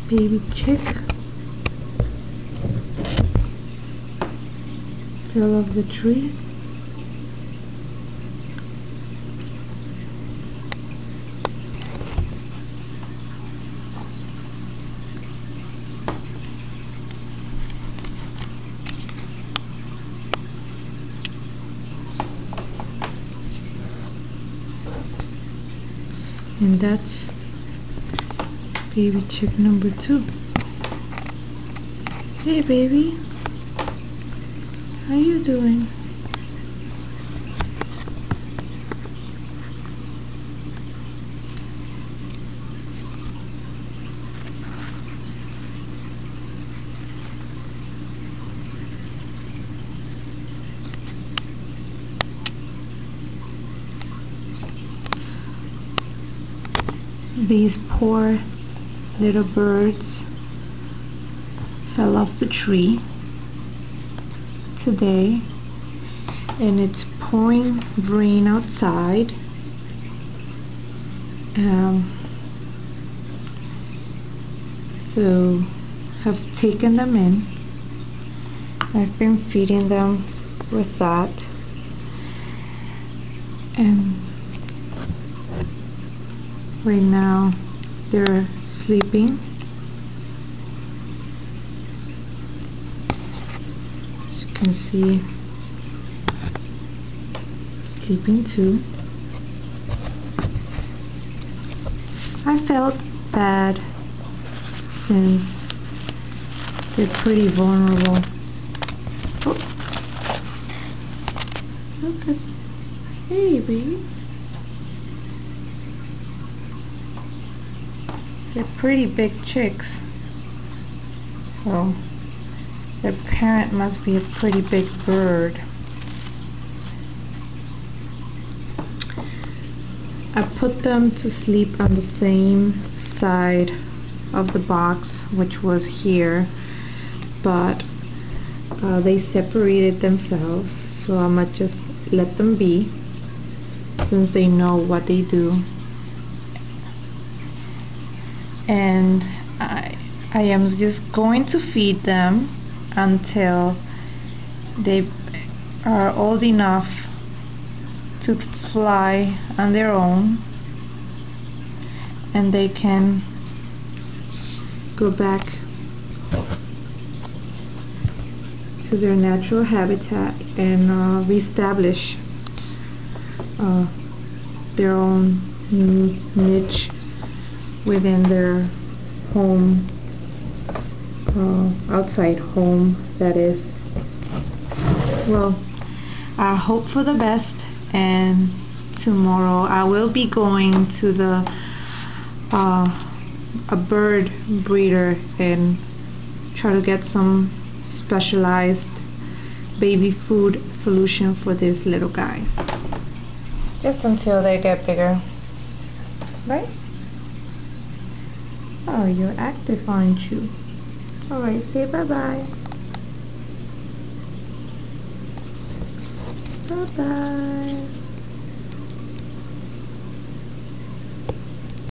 baby chick fell off the tree. And that's baby chick number 2. Hey baby, how you doing? These poor little birds fell off the tree today, and it's pouring rain outside. So have taken them in. I've been feeding them with that, and right now they're sleeping. As you can see, sleeping too. I felt bad since they're pretty vulnerable. Oh. Look at, hey baby. They're pretty big chicks, so their parent must be a pretty big bird. I put them to sleep on the same side of the box, which was here, but they separated themselves, so I might just let them be since they know what they do. And I am just going to feed them until they are old enough to fly on their own, and they can go back to their natural habitat and reestablish their own niche within their home, outside home, that is. Well, I hope for the best, and tomorrow I will be going to the a bird breeder and try to get some specialized baby food solution for these little guys, just until they get bigger, right? Oh, you're active, aren't you? Alright, say bye-bye. Bye-bye.